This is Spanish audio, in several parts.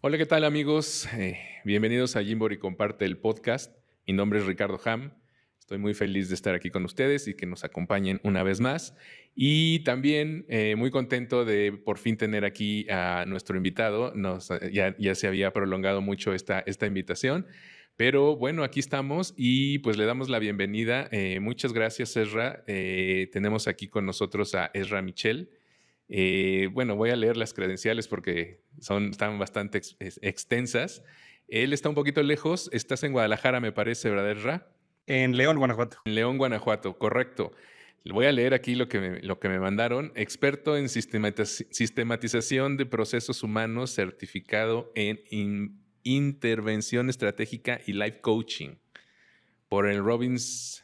Hola, ¿qué tal amigos? Bienvenidos a Jimbori Comparte el podcast. Mi nombre es Ricardo Ham. Estoy muy feliz de estar aquí con ustedes y que nos acompañen una vez más. Y también muy contento de por fin tener aquí a nuestro invitado. Ya se había prolongado mucho esta invitación, pero bueno, aquí estamos y pues le damos la bienvenida. Muchas gracias, Ezra. Tenemos aquí con nosotros a Ezra Michel. Bueno, voy a leer las credenciales porque están bastante extensas. Él está un poquito lejos. Estás en Guadalajara, me parece, ¿verdad, Ezra? En León, Guanajuato. En León, Guanajuato, correcto. Voy a leer aquí lo que me mandaron. Experto en sistematización de procesos humanos, certificado en intervención estratégica y life coaching por el Robbins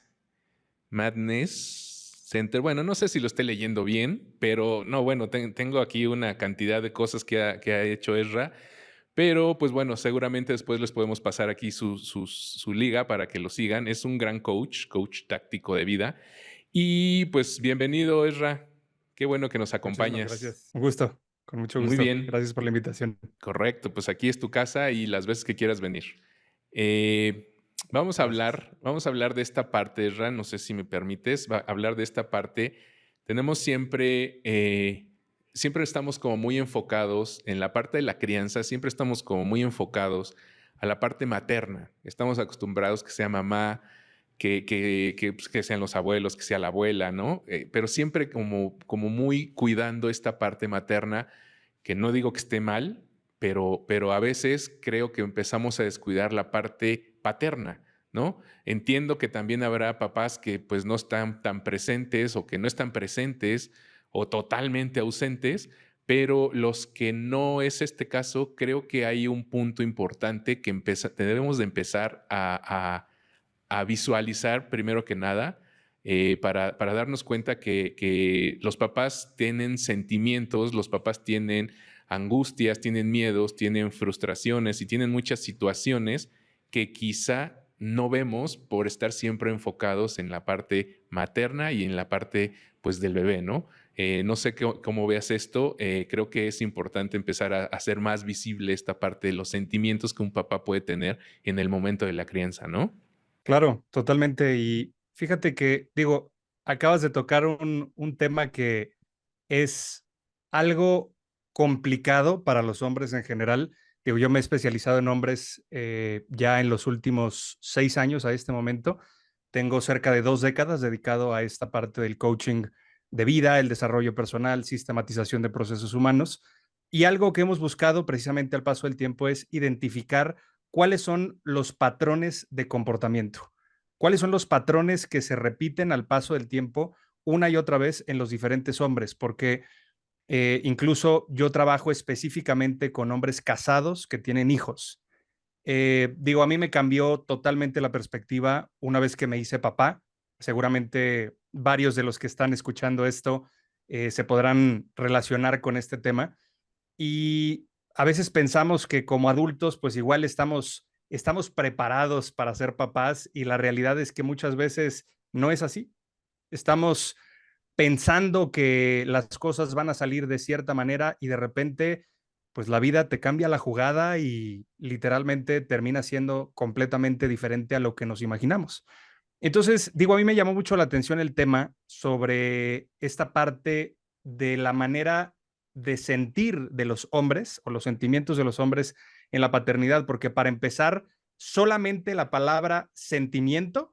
Madness Center. Bueno, no sé si lo esté leyendo bien, pero no, bueno, tengo aquí una cantidad de cosas que ha hecho Ezra, pero pues bueno, seguramente después les podemos pasar aquí su liga para que lo sigan. Es un gran coach táctico de vida. Y pues bienvenido, Ezra. Qué bueno que nos Muchísimas acompañas. gracias. Un gusto, con mucho Muy gusto. bien. Gracias por la invitación. Correcto, pues aquí es tu casa y las veces que quieras venir. Eh, Gracias. vamos a hablar de esta parte, Ran, no sé si me permites, hablar de esta parte. Tenemos siempre estamos como muy enfocados en la parte de la crianza, siempre estamos como muy enfocados a la parte materna. Estamos acostumbrados que sea mamá, pues, que sean los abuelos, que sea la abuela, ¿no? Pero siempre como muy cuidando esta parte materna, que no digo que esté mal, pero a veces creo que empezamos a descuidar la parte paterna, ¿no? Entiendo que también habrá papás que pues no están tan presentes o que no están presentes o totalmente ausentes, pero los que no es este caso, creo que hay un punto importante que debemos de empezar a visualizar primero que nada, para darnos cuenta que los papás tienen sentimientos, los papás tienen angustias, tienen miedos, tienen frustraciones y tienen muchas situaciones que quizá no vemos por estar siempre enfocados en la parte materna y en la parte pues del bebé, ¿no? No sé cómo veas esto, creo que es importante empezar a hacer más visible esta parte de los sentimientos que un papá puede tener en el momento de la crianza, ¿no? Claro, totalmente. Y fíjate que, digo, acabas de tocar un tema que es algo complicado para los hombres en general. Digo, yo me he especializado en hombres ya en los últimos 6 años a este momento. Tengo cerca de 2 décadas dedicado a esta parte del coaching de vida, el desarrollo personal, sistematización de procesos humanos. Y algo que hemos buscado precisamente al paso del tiempo es identificar cuáles son los patrones de comportamiento, cuáles son los patrones que se repiten al paso del tiempo una y otra vez en los diferentes hombres, porque incluso yo trabajo específicamente con hombres casados que tienen hijos. Digo, a mí me cambió totalmente la perspectiva una vez que me hice papá. Seguramente varios de los que están escuchando esto se podrán relacionar con este tema. Y a veces pensamos que como adultos, pues igual estamos preparados para ser papás y la realidad es que muchas veces no es así. Estamos pensando que las cosas van a salir de cierta manera y de repente, pues la vida te cambia la jugada y literalmente termina siendo completamente diferente a lo que nos imaginamos. Entonces, digo, a mí me llamó mucho la atención el tema sobre esta parte de la manera de sentir de los hombres o los sentimientos de los hombres en la paternidad, porque para empezar, solamente la palabra sentimiento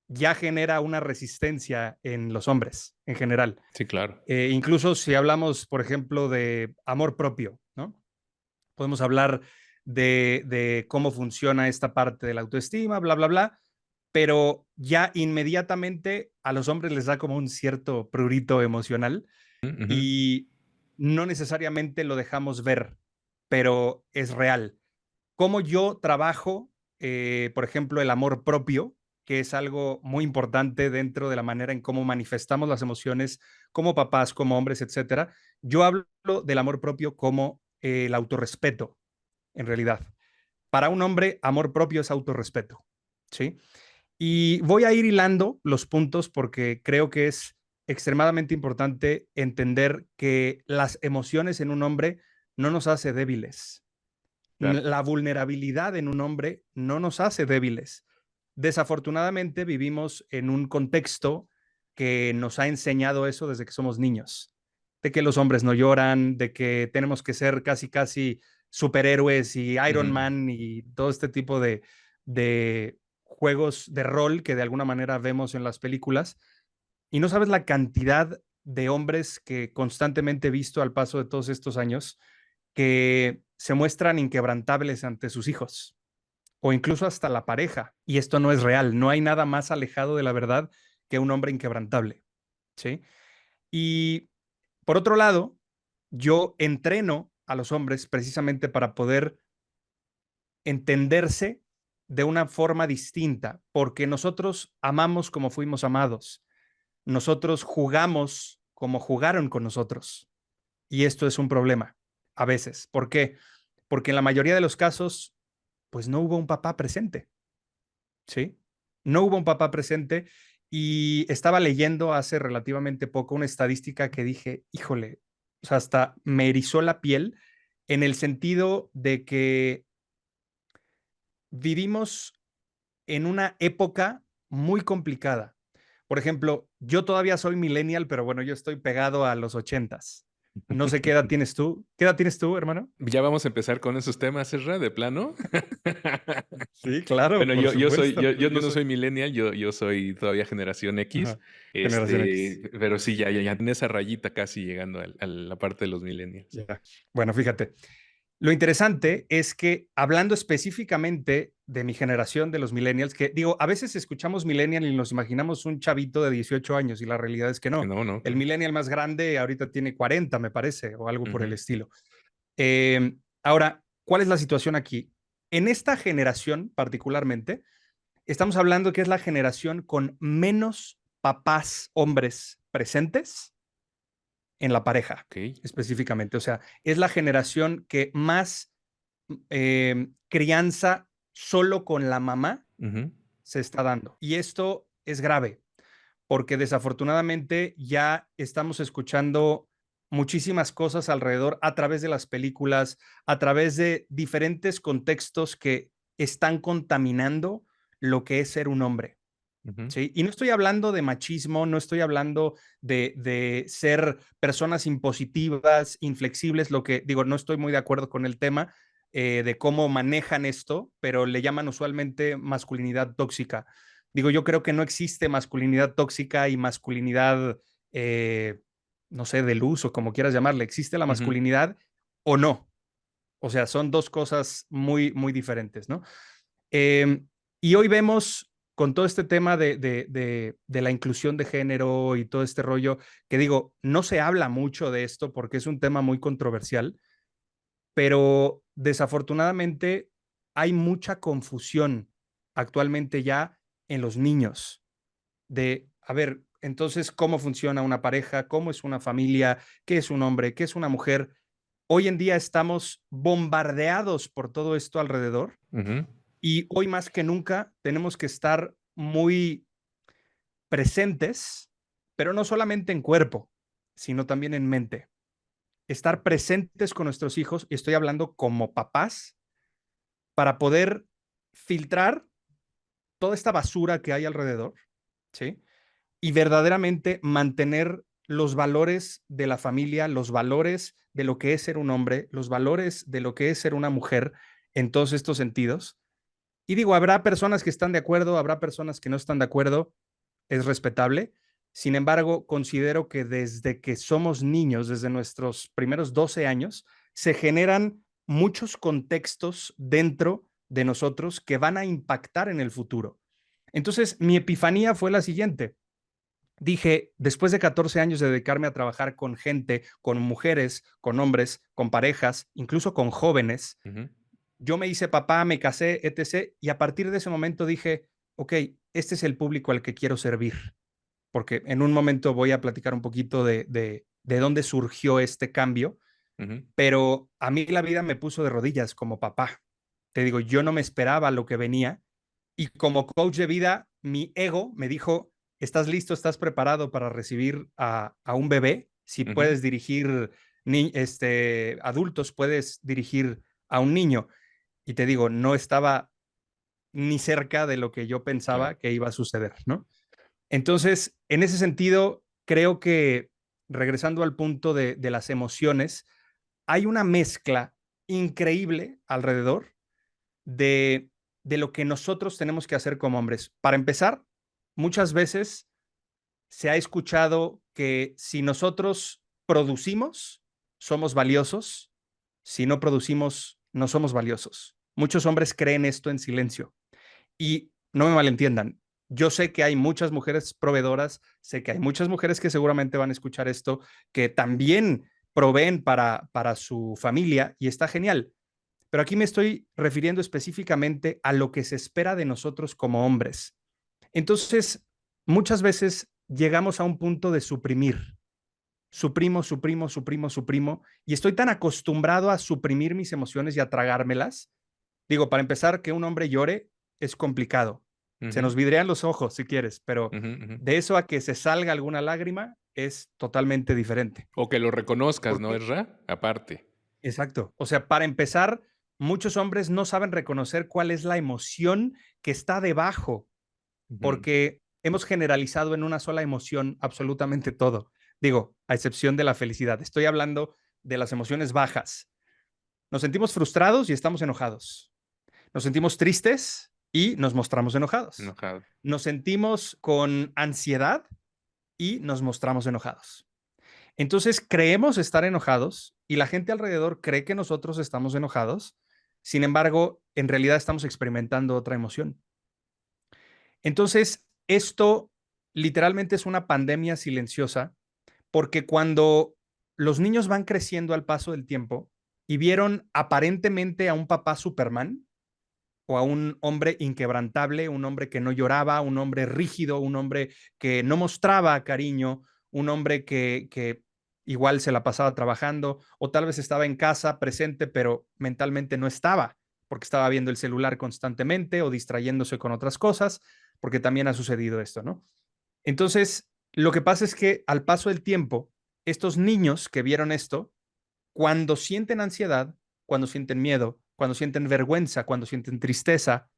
ya genera una resistencia en los hombres en general. Sí, claro. Incluso si hablamos, por ejemplo, de amor propio, ¿no? Podemos hablar de cómo funciona esta parte de la autoestima, bla, bla, bla, pero ya inmediatamente a los hombres les da como un cierto prurito emocional Ujú, ujú. y no necesariamente lo dejamos ver, pero es real. Cómo yo trabajo, por ejemplo, el amor propio, que es algo muy importante dentro de la manera en cómo manifestamos las emociones como papás, como hombres, etcétera. Yo hablo del amor propio como el autorrespeto, en realidad. Para un hombre, amor propio es autorrespeto, ¿sí? Y voy a ir hilando los puntos porque creo que es extremadamente importante entender que las emociones en un hombre no nos hace débiles, Claro. La vulnerabilidad en un hombre no nos hace débiles. Desafortunadamente vivimos en un contexto que nos ha enseñado eso desde que somos niños, de que los hombres no lloran, de que tenemos que ser casi, casi superhéroes y Iron Ujú. Man y todo este tipo de juegos de rol que de alguna manera vemos en las películas. Y no sabes la cantidad de hombres que constantemente he visto al paso de todos estos años que se muestran inquebrantables ante sus hijos o incluso hasta la pareja. Y esto no es real. No hay nada más alejado de la verdad que un hombre inquebrantable. ¿Sí? Y por otro lado, yo entreno a los hombres precisamente para poder entenderse de una forma distinta, porque nosotros amamos como fuimos amados. Nosotros jugamos como jugaron con nosotros. Y esto es un problema a veces. ¿Por qué? Porque en la mayoría de los casos, pues no hubo un papá presente. ¿Sí? No hubo un papá presente y estaba leyendo hace relativamente poco una estadística que dije, híjole, o sea, hasta me erizó la piel en el sentido de que vivimos en una época muy complicada. Por ejemplo, yo todavía soy millennial, pero bueno, yo estoy pegado a los ochentas. No sé qué edad tienes tú. ¿Qué edad tienes tú, hermano? Ya vamos a empezar con esos temas, Ezra, de plano. Sí, claro, Bueno, por supuesto. yo no soy millennial, yo soy todavía generación X, Ajá. Generación X. pero sí, ya en esa rayita casi llegando a la parte de los millennials. Ya. Bueno, fíjate, lo interesante es que hablando específicamente de mi generación, de los millennials, que digo, a veces escuchamos millennial y nos imaginamos un chavito de 18 años y la realidad es que no. No, no, El claro. millennial más grande ahorita tiene 40, me parece, o algo por el Ujú, estilo. Ahora, ¿cuál es la situación aquí? En esta generación particularmente, estamos hablando que es la generación con menos papás hombres presentes en la pareja, ok. específicamente. O sea, es la generación que más crianza solo con la mamá Ujú, se está dando. Y esto es grave, porque desafortunadamente ya estamos escuchando muchísimas cosas alrededor a través de las películas, a través de diferentes contextos que están contaminando lo que es ser un hombre. ujú, ¿Sí? Y no estoy hablando de machismo, no estoy hablando de ser personas impositivas, inflexibles, lo que digo, no estoy muy de acuerdo con el tema de cómo manejan esto, pero le llaman usualmente masculinidad tóxica. Digo, yo creo que no existe masculinidad tóxica y masculinidad, eh, no sé, de luz o como quieras llamarle. Existe la ujú. masculinidad o no. O sea, son dos cosas muy, muy diferentes, ¿no? Eh, y hoy vemos con todo este tema de la inclusión de género y todo este rollo, que digo, no se habla mucho de esto porque es un tema muy controversial, pero desafortunadamente hay mucha confusión actualmente ya en los niños de, a ver, entonces, ¿cómo funciona una pareja? ¿Cómo es una familia? ¿Qué es un hombre? ¿Qué es una mujer? Hoy en día estamos bombardeados por todo esto alrededor Ujú, y hoy más que nunca tenemos que estar muy presentes, pero no solamente en cuerpo, sino también en mente. Estar presentes con nuestros hijos, y estoy hablando como papás, para poder filtrar toda esta basura que hay alrededor, ¿sí? Y verdaderamente mantener los valores de la familia, los valores de lo que es ser un hombre, los valores de lo que es ser una mujer en todos estos sentidos. Y digo, habrá personas que están de acuerdo, habrá personas que no están de acuerdo, es respetable. Sin embargo, considero que desde que somos niños, desde nuestros primeros 12 años, se generan muchos contextos dentro de nosotros que van a impactar en el futuro. Entonces, mi epifanía fue la siguiente. Dije, después de 14 años de dedicarme a trabajar con gente, con mujeres, con hombres, con parejas, incluso con jóvenes, ujú. yo me hice papá, me casé, etc. Y a partir de ese momento dije, ok, este es el público al que quiero servir, porque en un momento voy a platicar un poquito de dónde surgió este cambio, Ujú, pero a mí la vida me puso de rodillas como papá. Te digo, yo no me esperaba lo que venía y como coach de vida, mi ego me dijo, ¿estás listo? ¿Estás preparado para recibir a un bebé? Si ujú. puedes dirigir adultos, puedes dirigir a un niño. Y te digo, no estaba ni cerca de lo que yo Claro. pensaba que iba a suceder, ¿no? Entonces, en ese sentido, creo que regresando al punto de las emociones, hay una mezcla increíble alrededor de, de lo que nosotros tenemos que hacer como hombres. Para empezar, muchas veces se ha escuchado que si nosotros producimos, somos valiosos; si no producimos, no somos valiosos. Muchos hombres creen esto en silencio. Y no me malentiendan, yo sé que hay muchas mujeres proveedoras, sé que hay muchas mujeres que seguramente van a escuchar esto, que también proveen para su familia y está genial. Pero aquí me estoy refiriendo específicamente a lo que se espera de nosotros como hombres. Entonces, muchas veces llegamos a un punto de suprimir. Suprimo, suprimo, suprimo, suprimo. Y estoy tan acostumbrado a suprimir mis emociones y a tragármelas. Digo, para empezar, que un hombre llore es complicado. Se Ujú, nos vidrean los ojos, si quieres, pero ujú, ujú. de eso a que se salga alguna lágrima es totalmente diferente. O que lo reconozcas, ¿Por ¿no, qué? Ezra? Aparte. Exacto. O sea, para empezar, muchos hombres no saben reconocer cuál es la emoción que está debajo, Ujú, porque hemos generalizado en una sola emoción absolutamente todo. Digo, a excepción de la felicidad. Estoy hablando de las emociones bajas. Nos sentimos frustrados y estamos enojados. Nos sentimos tristes y nos mostramos enojados. enojado. Nos sentimos con ansiedad y nos mostramos enojados. Entonces creemos estar enojados y la gente alrededor cree que nosotros estamos enojados. Sin embargo, en realidad estamos experimentando otra emoción. Entonces, esto literalmente es una pandemia silenciosa porque cuando los niños van creciendo al paso del tiempo y vieron aparentemente a un papá Superman, o a un hombre inquebrantable, un hombre que no lloraba, un hombre rígido, un hombre que no mostraba cariño, un hombre que igual se la pasaba trabajando o tal vez estaba en casa presente, pero mentalmente no estaba porque estaba viendo el celular constantemente o distrayéndose con otras cosas, porque también ha sucedido esto, ¿no? Entonces, lo que pasa es que al paso del tiempo, estos niños que vieron esto, cuando sienten ansiedad, cuando sienten miedo, cuando sienten vergüenza, cuando sienten tristeza,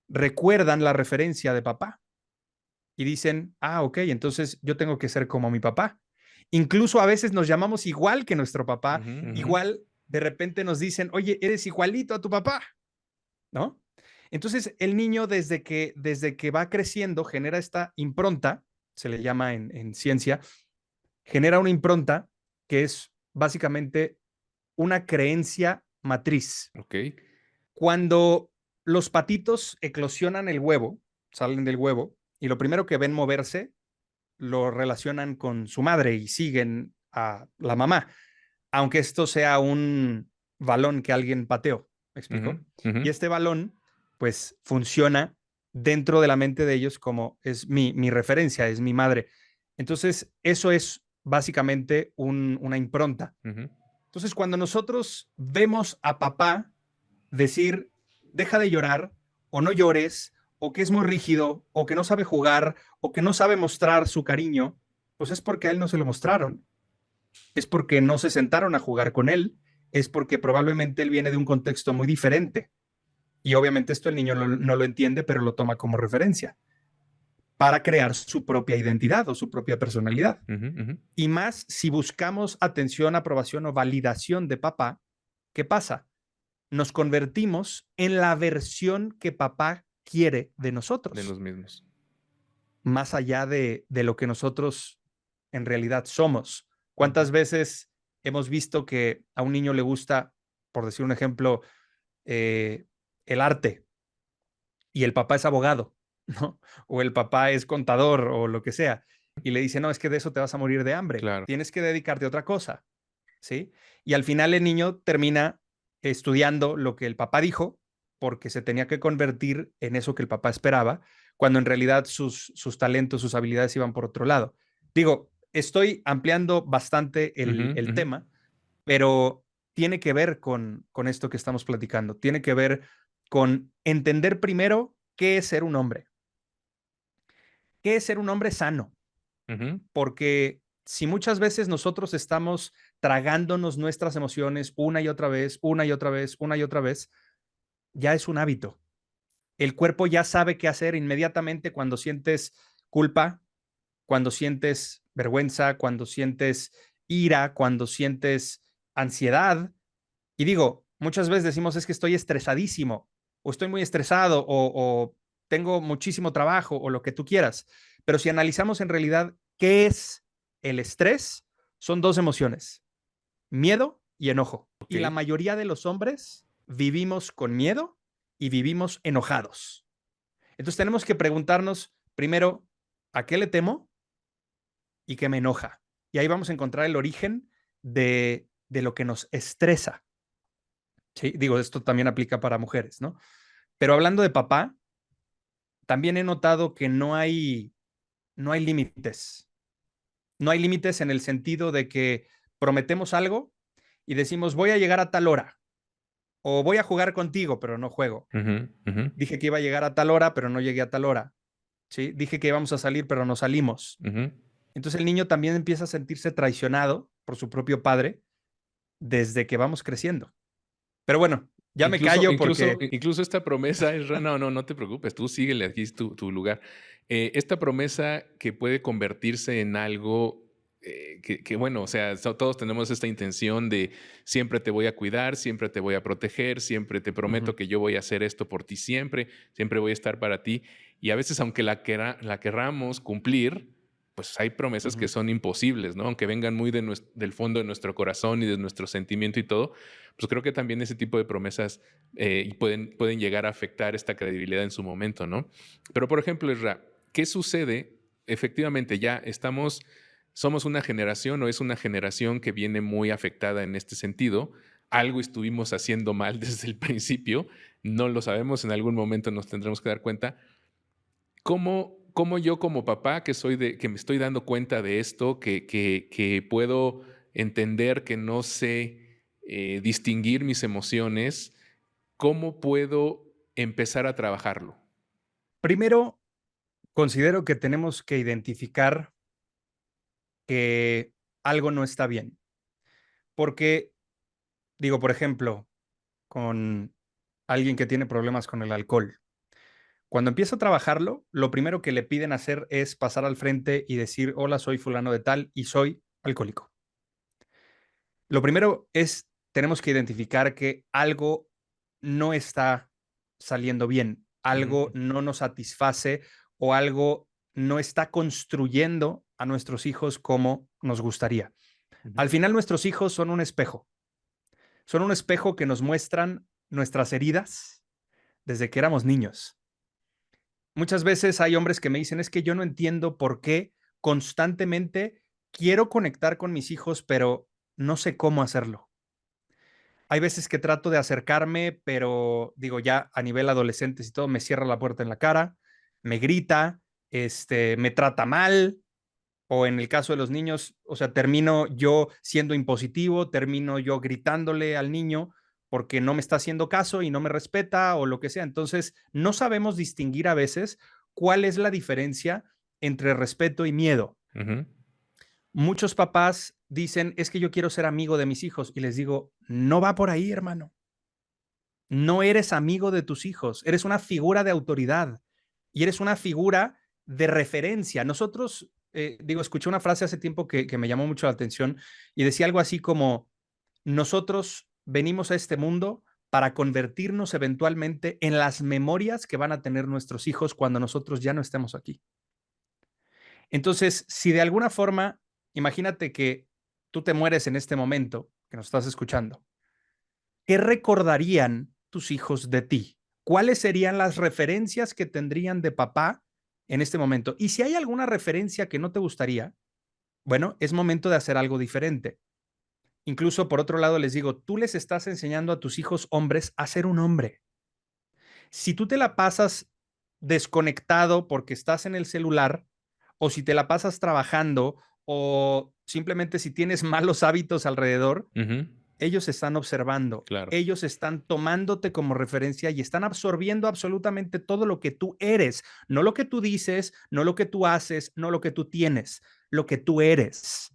recuerdan la referencia de papá y dicen, ah, ok, entonces yo tengo que ser como mi papá. Incluso a veces nos llamamos igual que nuestro papá, Ujú, ujú. igual de repente nos dicen, oye, eres igualito a tu papá, ¿no? Entonces el niño desde que va creciendo genera esta impronta, se le llama en ciencia, genera una impronta que es básicamente una creencia matriz. Ok. Cuando los patitos eclosionan el huevo, salen del huevo, y lo primero que ven moverse, lo relacionan con su madre y siguen a la mamá, aunque esto sea un balón que alguien pateó, ¿me Ujú, explico? ujú, Y este balón, pues, funciona dentro de la mente de ellos como es mi referencia, es mi madre. Entonces, eso es básicamente una impronta. ujú. Entonces, cuando nosotros vemos a papá decir, deja de llorar, o no llores, o que es muy rígido, o que no sabe jugar, o que no sabe mostrar su cariño, pues es porque a él no se lo mostraron, es porque no se sentaron a jugar con él, es porque probablemente él viene de un contexto muy diferente. Y obviamente esto el niño no lo entiende, pero lo toma como referencia para crear su propia identidad o su propia personalidad. Ujú, ujú. Y más si buscamos atención, aprobación o validación de papá, ¿qué pasa? Nos convertimos en la versión que papá quiere de De nosotros, los mismos. más allá de lo que nosotros en realidad somos. Ujú. ¿Cuántas veces hemos visto que a un niño le gusta, por decir un ejemplo, eh, el arte y el papá es abogado, ¿no? O el papá es contador o lo que sea, y le dice, no, es que de eso te vas a morir de hambre, Claro. tienes que dedicarte a otra cosa, ¿sí? Y al final el niño termina estudiando lo que el papá dijo porque se tenía que convertir en eso que el papá esperaba, cuando en realidad sus talentos, sus habilidades iban por otro lado. Digo, estoy ampliando bastante Ujú, el ujú. tema, pero tiene que ver con esto que estamos platicando, tiene que ver con entender primero qué es ser un hombre, qué es ser un hombre sano, Ujú. porque si muchas veces nosotros estamos tragándonos nuestras emociones una y otra vez, una y otra vez, una y otra vez, ya es un hábito. El cuerpo ya sabe qué hacer inmediatamente cuando sientes culpa, cuando sientes vergüenza, cuando sientes ira, cuando sientes ansiedad. Y digo, muchas veces decimos es que estoy estresadísimo o estoy muy estresado o tengo muchísimo trabajo o lo que tú quieras. Pero si analizamos en realidad qué es el estrés, son dos emociones, miedo y enojo. Ok. Y la mayoría de los hombres vivimos con miedo y vivimos enojados. Entonces tenemos que preguntarnos primero, ¿a qué le temo y qué me enoja? Y ahí vamos a encontrar el origen de lo que nos estresa. Sí, digo, esto también aplica para mujeres, ¿no? Pero hablando de papá, también he notado que no hay límites. No hay límites en el sentido de que prometemos algo y decimos, voy a llegar a tal hora o voy a jugar contigo, pero no juego. Ujú, ujú, Dije que iba a llegar a tal hora, pero no llegué a tal hora. ¿Sí? Dije que íbamos a salir, pero no salimos. ujú. Entonces el niño también empieza a sentirse traicionado por su propio padre desde que vamos creciendo. Pero bueno, ya me Incluso, callo incluso, porque incluso esta promesa es, no, no, no te preocupes, tú síguele, aquí es tu lugar. Esta promesa que puede convertirse en algo bueno, o sea, todos tenemos esta intención de siempre te voy a cuidar, siempre te voy a proteger, siempre te prometo ujú, que yo voy a hacer esto por ti siempre, siempre voy a estar para ti. Y a veces, aunque la querramos cumplir, pues hay promesas que ujú. son imposibles, ¿no? Aunque vengan muy del fondo de nuestro corazón y de nuestro sentimiento y todo, pues creo que también ese tipo de promesas pueden llegar a afectar esta credibilidad en su momento, ¿no? Pero, por ejemplo, Isra, ¿qué sucede? Efectivamente, somos una generación o es una generación que viene muy afectada en este sentido. Algo estuvimos haciendo mal desde el principio, no lo sabemos, en algún momento nos tendremos que dar cuenta. ¿Cómo yo como papá, que me estoy dando cuenta de esto, que puedo entender que no sé distinguir mis emociones, cómo puedo empezar a trabajarlo? Primero, considero que tenemos que identificar que algo no está bien. Porque, digo, por ejemplo, con alguien que tiene problemas con el alcohol. Cuando empieza a trabajarlo, lo primero que le piden hacer es pasar al frente y decir, hola, soy fulano de tal y soy alcohólico. Lo primero es, tenemos que identificar que algo no está saliendo bien, algo Ujú, no nos satisface o algo no está construyendo a nuestros hijos como nos gustaría. Al ujú, final, nuestros hijos son un espejo que nos muestran nuestras heridas desde que éramos niños. Muchas veces hay hombres que me dicen, es que yo no entiendo por qué constantemente quiero conectar con mis hijos, pero no sé cómo hacerlo. Hay veces que trato de acercarme, pero digo, ya a nivel adolescentes y todo, me cierra la puerta en la cara, me grita, me trata mal, o en el caso de los niños, o sea, termino yo siendo impositivo, termino yo gritándole al niño porque no me está haciendo caso y no me respeta o lo que sea. Entonces, no sabemos distinguir a veces cuál es la diferencia entre respeto y miedo. ujú. Muchos papás dicen, es que yo quiero ser amigo de mis hijos y les digo, no va por ahí, hermano. No eres amigo de tus hijos, eres una figura de autoridad y eres una figura de referencia. Nosotros, digo, escuché una frase hace tiempo que me llamó mucho la atención y decía algo así como, nosotros venimos a este mundo para convertirnos eventualmente en las memorias que van a tener nuestros hijos cuando nosotros ya no estemos aquí. Entonces, si de alguna forma, imagínate que tú te mueres en este momento que nos estás escuchando, ¿qué recordarían tus hijos de ti? ¿Cuáles serían las referencias que tendrían de papá en este momento? Y si hay alguna referencia que no te gustaría, bueno, es momento de hacer algo diferente. Incluso por otro lado les digo, tú les estás enseñando a tus hijos hombres a ser un hombre. Si tú te la pasas desconectado porque estás en el celular, o si te la pasas trabajando, o simplemente si tienes malos hábitos alrededor, Ujú, ellos están observando, claro. ellos están tomándote como referencia y están absorbiendo absolutamente todo lo que tú eres, no lo que tú dices, no lo que tú haces, no lo que tú tienes, lo que tú eres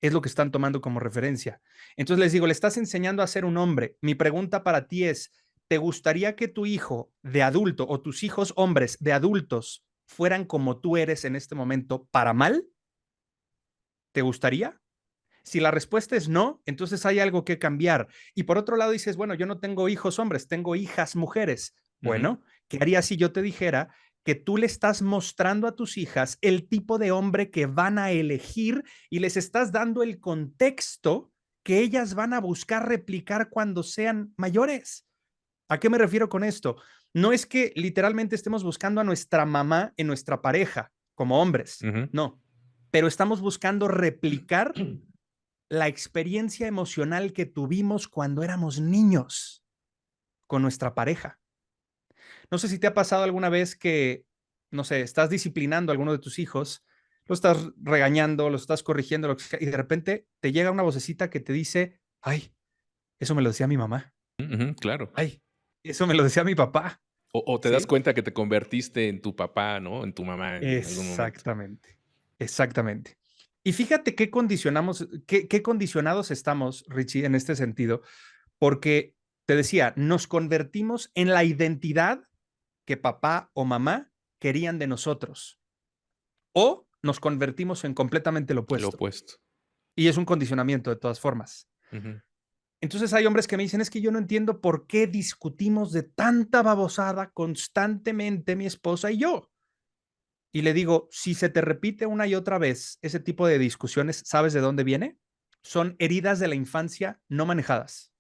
es lo que están tomando como referencia. Entonces les digo, le estás enseñando a ser un hombre. Mi pregunta para ti es, ¿te gustaría que tu hijo de adulto o tus hijos hombres de adultos fueran como tú eres en este momento para mal? ¿Te gustaría? Si la respuesta es no, entonces hay algo que cambiar. Y por otro lado dices, bueno, yo no tengo hijos hombres, tengo hijas mujeres. Bueno, ¿qué harías si yo te dijera que tú le estás mostrando a tus hijas el tipo de hombre que van a elegir y les estás dando el contexto que ellas van a buscar replicar cuando sean mayores? ¿A qué me refiero con esto? No es que literalmente estemos buscando a nuestra mamá en nuestra pareja como hombres, no, pero estamos buscando replicar la experiencia emocional que tuvimos cuando éramos niños con nuestra pareja. No sé si te ha pasado alguna vez que, no sé, estás disciplinando a alguno de tus hijos, lo estás regañando, lo estás corrigiendo, y de repente te llega una vocecita que te dice, ay, eso me lo decía mi mamá. Claro. Ay, eso me lo decía mi papá. O te das ¿Sí? cuenta que te convertiste en tu papá, ¿no? En tu mamá en algún momento. Exactamente, exactamente. Y fíjate qué condicionamos, qué condicionados estamos, Richie, en este sentido, porque te decía, nos convertimos en la identidad que papá o mamá querían de nosotros, o nos convertimos en completamente lo Lo opuesto. opuesto. Y es un condicionamiento de todas formas. Ujú. Entonces hay hombres que me dicen, es que yo no entiendo por qué discutimos de tanta babosada constantemente mi esposa y yo. Y le digo, si se te repite una y otra vez ese tipo de discusiones, ¿sabes de dónde viene? Son heridas de la infancia no manejadas.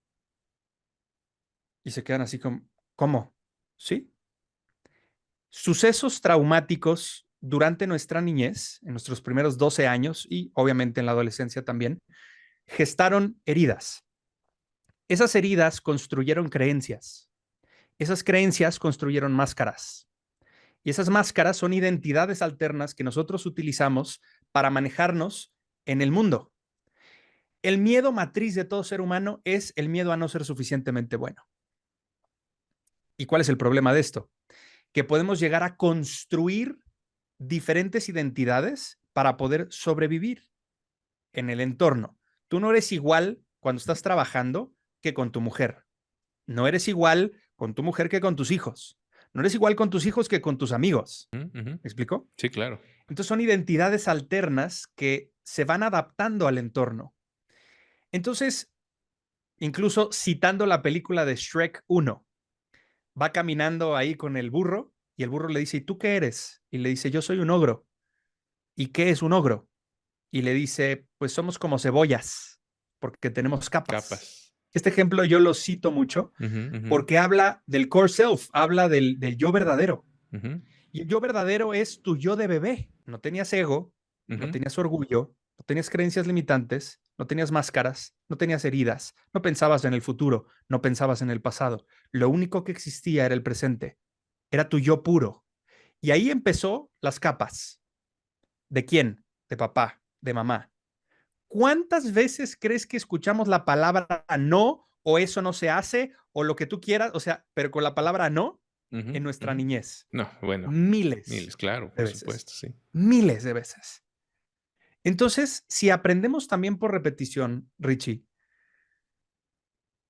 Y se quedan así como, ¿cómo? ¿Sí? Sucesos traumáticos durante nuestra niñez, en nuestros primeros 12 años y obviamente en la adolescencia también, gestaron heridas. Esas heridas construyeron creencias. Esas creencias construyeron máscaras. Y esas máscaras son identidades alternas que nosotros utilizamos para manejarnos en el mundo. El miedo matriz de todo ser humano es el miedo a no ser suficientemente bueno. ¿Y cuál es el problema de esto? Que podemos llegar a construir diferentes identidades para poder sobrevivir en el entorno. Tú no eres igual cuando estás trabajando que con tu mujer. No eres igual con tu mujer que con tus hijos. No eres igual con tus hijos que con tus amigos. Ujú. ¿Me explico? Sí, claro. Entonces son identidades alternas que se van adaptando al entorno. Entonces, incluso citando la película de Shrek 1, va caminando ahí con el burro y el burro le dice, ¿y tú qué eres? Y le dice, yo soy un ogro. ¿Y qué es un ogro? Y le dice, pues somos como cebollas, porque tenemos capas. Capas. Este ejemplo yo lo cito mucho Ujú, ujú, porque habla del core self, habla del yo verdadero. ujú, Y el yo verdadero es tu yo de bebé. No tenías ego, no ujú, tenías orgullo, no tenías creencias limitantes, no tenías máscaras, no tenías heridas, no pensabas en el futuro, no pensabas en el pasado. Lo único que existía era el presente. Era tu yo puro. Y ahí empezó las capas. ¿De quién? De papá, de mamá. ¿Cuántas veces crees que escuchamos la palabra no o eso no se hace o lo que tú quieras? O sea, pero con la palabra no ujú, en nuestra ujú. niñez. No, bueno, Miles miles, claro, de por veces. supuesto, sí. Miles de veces. Entonces, si aprendemos también por repetición, Richie,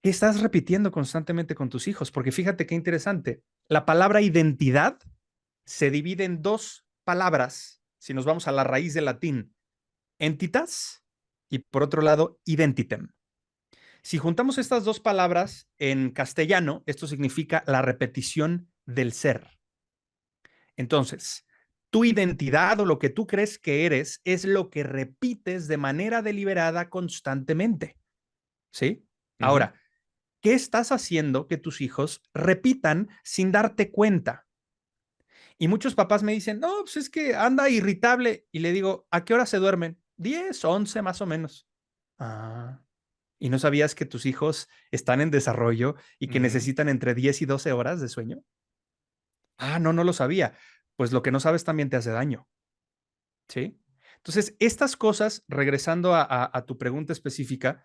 ¿qué estás repitiendo constantemente con tus hijos? Porque fíjate qué interesante. La palabra identidad se divide en dos palabras, si nos vamos a la raíz del latín, entitas y por otro lado, identitem. Si juntamos estas dos palabras en castellano, esto significa la repetición del ser. Entonces, tu identidad o lo que tú crees que eres es lo que repites de manera deliberada constantemente. ¿Sí? Ujú, Ahora, ¿qué estás haciendo que tus hijos repitan sin darte cuenta? Y muchos papás me dicen, no, pues es que anda irritable. Y le digo, ¿a qué hora se duermen? 10, 11 más o menos. Ah, ¿y no sabías que tus hijos están en desarrollo y que ujú. necesitan entre 10 y 12 horas de sueño? Ah, no, no lo sabía. Pues lo que no sabes también te hace daño. ¿Sí? Entonces, estas cosas, regresando a tu pregunta específica,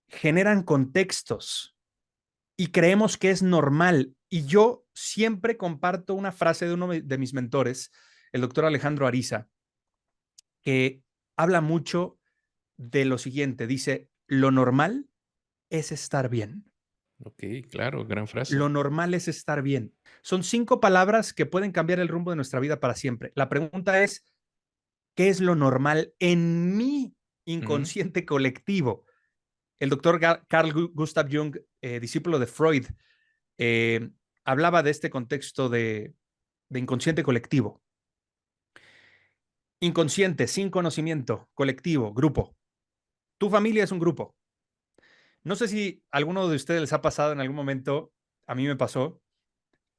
generan contextos y creemos que es normal. Y yo siempre comparto una frase de uno de mis mentores, el doctor Alejandro Ariza, que habla mucho de lo siguiente. Dice, lo normal es estar bien. Ok, claro, gran frase. Lo normal es estar bien. Son 5 palabras que pueden cambiar el rumbo de nuestra vida para siempre. La pregunta es, ¿qué es lo normal en mi Ujú, inconsciente colectivo? El doctor Carl Gustav Jung, discípulo de Freud, eh, hablaba de este contexto de inconsciente colectivo. Inconsciente, sin conocimiento, colectivo, grupo. Tu familia es un grupo. No sé si a alguno de ustedes les ha pasado en algún momento, a mí me pasó,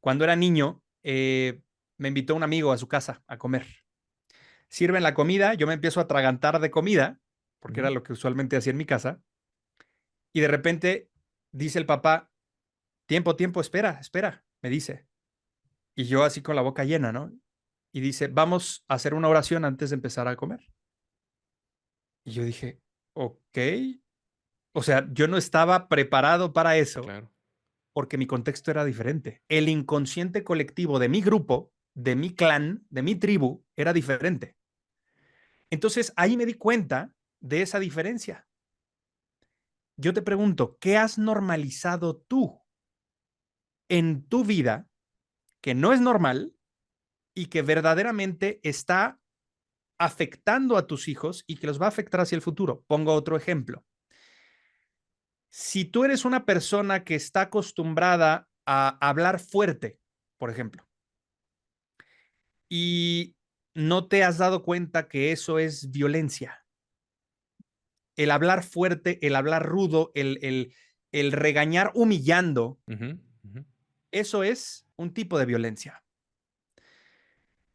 cuando era niño, me invitó un amigo a su casa a comer. Sirven la comida, yo me empiezo a atragantar de comida, porque era ujú. lo que usualmente hacía en mi casa, y de repente dice el papá, tiempo, tiempo, espera, espera, me dice. Y yo así con la boca llena, ¿no? Y dice, vamos a hacer una oración antes de empezar a comer. Y yo dije, ok. O sea, yo no estaba preparado para eso Claro. porque mi contexto era diferente. El inconsciente colectivo de mi grupo, de mi clan, de mi tribu, era diferente. Entonces ahí me di cuenta de esa diferencia. Yo te pregunto, ¿qué has normalizado tú en tu vida que no es normal y que verdaderamente está afectando a tus hijos y que los va a afectar hacia el futuro? Pongo otro ejemplo. Si tú eres una persona que está acostumbrada a hablar fuerte, por ejemplo, y no te has dado cuenta que eso es violencia, el hablar fuerte, el hablar rudo, el regañar humillando, Ujú, ujú, eso es un tipo de violencia.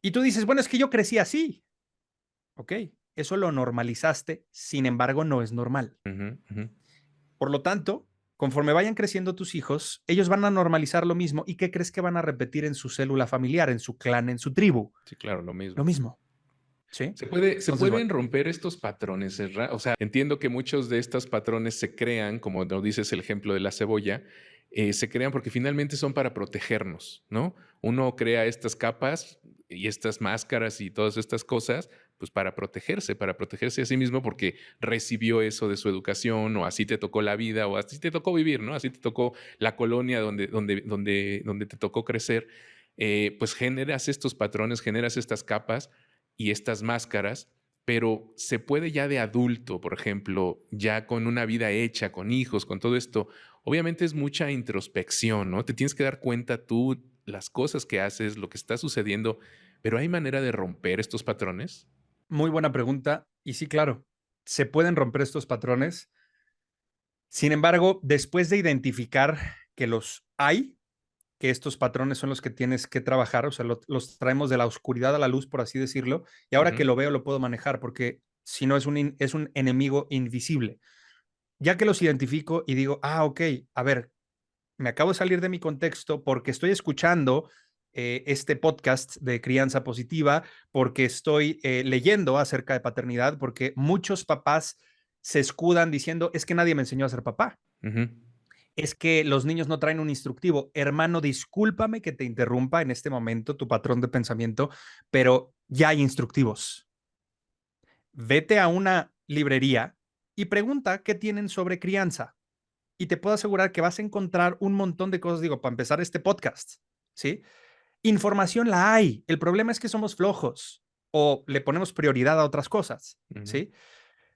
Y tú dices, bueno, es que yo crecí así. Ok, eso lo normalizaste, sin embargo, no es normal. ujú, ujú. Por lo tanto, conforme vayan creciendo tus hijos, ellos van a normalizar lo mismo. ¿Y qué crees que van a repetir en su célula familiar, en su clan, en su tribu? Sí, claro, lo Lo mismo. mismo. ¿Sí? Se Entonces, bueno, pueden romper estos patrones, O sea, entiendo que muchos de estos patrones se crean, como nos dices el ejemplo de la cebolla, se crean porque finalmente son para protegernos, ¿no? Uno crea estas capas y estas máscaras y todas estas cosas, pues para protegerse a sí mismo porque recibió eso de su educación o así te tocó la vida o así te tocó vivir, ¿no? Así te tocó la colonia donde te tocó crecer. Pues generas estos patrones, generas estas capas y estas máscaras, pero se puede ya de adulto, por ejemplo, ya con una vida hecha, con hijos, con todo esto, obviamente es mucha introspección, ¿no? Te tienes que dar cuenta tú las cosas que haces, lo que está sucediendo, pero ¿hay manera de romper estos patrones? muy buena pregunta. Y sí, claro, se pueden romper estos patrones. Sin embargo, después de identificar que los hay, que estos patrones son los que tienes que trabajar, o sea, los traemos de la oscuridad a la luz, por así decirlo, y ahora que Ujú, lo veo lo puedo manejar, porque si no es un enemigo invisible. Ya que los identifico y digo, ah, ok, a ver, me acabo de salir de mi contexto porque estoy escuchando este podcast de crianza positiva, porque estoy leyendo acerca de paternidad, porque muchos papás se escudan diciendo, es que nadie me enseñó a ser papá, ujú, es que los niños no traen un instructivo. Hermano, discúlpame que te interrumpa en este momento tu patrón de pensamiento, pero ya hay instructivos. Vete a una librería y pregunta qué tienen sobre crianza. Y te puedo asegurar que vas a encontrar un montón de cosas, digo, para empezar este podcast, ¿sí? Información la hay. El problema es que somos flojos o le ponemos prioridad a otras cosas, ujú, ¿sí?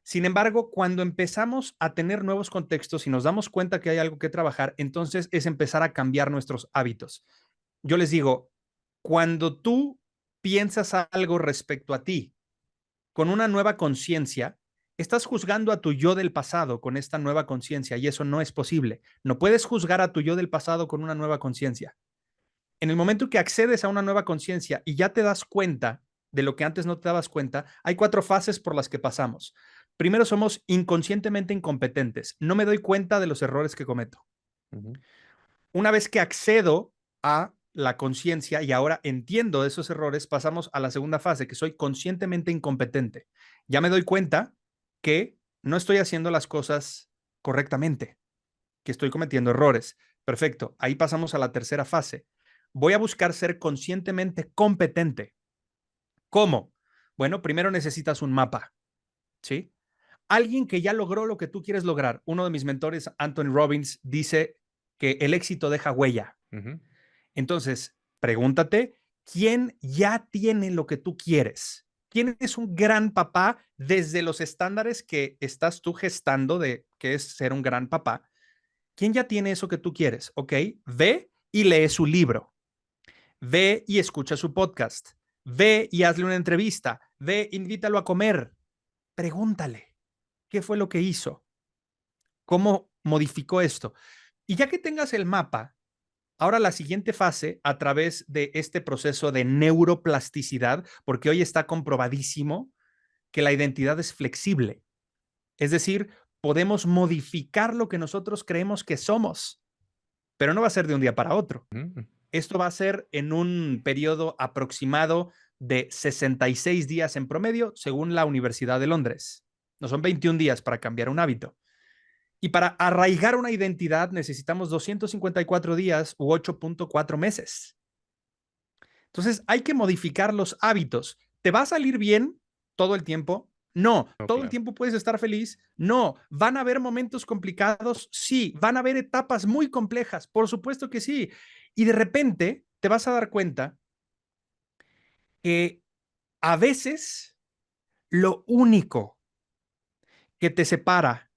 Sin embargo, cuando empezamos a tener nuevos contextos y nos damos cuenta que hay algo que trabajar, entonces es empezar a cambiar nuestros hábitos. Yo les digo, cuando tú piensas algo respecto a ti con una nueva conciencia, estás juzgando a tu yo del pasado con esta nueva conciencia y eso no es posible. No puedes juzgar a tu yo del pasado con una nueva conciencia. En el momento que accedes a una nueva conciencia y ya te das cuenta de lo que antes no te dabas cuenta, hay 4 fases por las que pasamos. Primero, somos inconscientemente incompetentes. No me doy cuenta de los errores que cometo. ujú. Una vez que accedo a la conciencia y ahora entiendo esos errores, pasamos a la segunda fase, que soy conscientemente incompetente. Ya me doy cuenta que no estoy haciendo las cosas correctamente, que estoy cometiendo errores. Perfecto. Ahí pasamos a la tercera fase. Voy a buscar ser conscientemente competente. ¿Cómo? Bueno, primero necesitas un mapa, ¿sí? Alguien que ya logró lo que tú quieres lograr. Uno de mis mentores, Anthony Robbins, dice que el éxito deja huella. Ujú. Entonces, pregúntate, ¿quién ya tiene lo que tú quieres? ¿Quién es un gran papá desde los estándares que estás tú gestando de qué es ser un gran papá? ¿Quién ya tiene eso que tú quieres? ¿Ok? Ve y lee su libro. Ve y escucha su podcast. Ve y hazle una entrevista. Ve, invítalo a comer. Pregúntale, ¿qué fue lo que hizo? ¿Cómo modificó esto? Y ya que tengas el mapa, ahora la siguiente fase, a través de este proceso de neuroplasticidad, porque hoy está comprobadísimo que la identidad es flexible. Es decir, podemos modificar lo que nosotros creemos que somos, pero no va a ser de un día para otro. Ujú. Esto va a ser en un periodo aproximado de 66 días en promedio, según la Universidad de Londres. No son 21 días para cambiar un hábito. Y para arraigar una identidad necesitamos 254 días u 8.4 meses. Entonces hay que modificar los hábitos. ¿Te va a salir bien todo el tiempo? No. No, ¿Todo el claro. tiempo puedes estar feliz? No. ¿Van a haber momentos complicados? Sí. ¿Van a haber etapas muy complejas? Por supuesto que sí. Y de repente te vas a dar cuenta que a veces lo único que te separa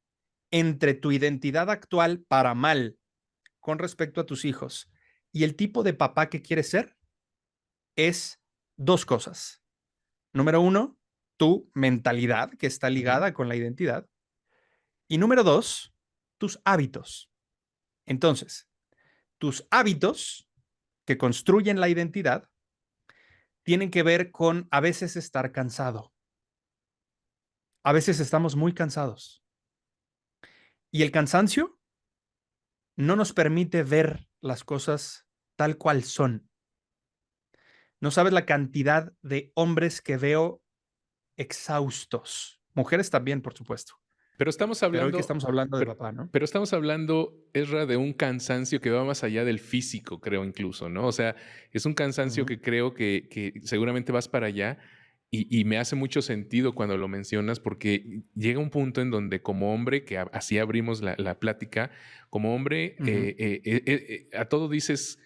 entre tu identidad actual para mal con respecto a tus hijos y el tipo de papá que quieres ser es dos cosas. Número uno, tu mentalidad, que está Ujú. ligada con la identidad. Y número dos, tus hábitos. Entonces, tus hábitos que construyen la identidad tienen que ver con a veces estar cansado. A veces estamos muy cansados. Y el cansancio no nos permite ver las cosas tal cual son. No sabes la cantidad de hombres que veo exhaustos. Mujeres también, por supuesto. Pero estamos Pero hoy que hablando, estamos hablando de pero, papá, ¿no? pero estamos hablando, Ezra, de un cansancio que va más allá del físico, creo incluso, ¿no? O sea, es un cansancio Ujú. que creo que seguramente vas para allá y me hace mucho sentido cuando lo mencionas porque llega un punto en donde como hombre, que así abrimos la plática, como hombre, Ujú. a todo dices...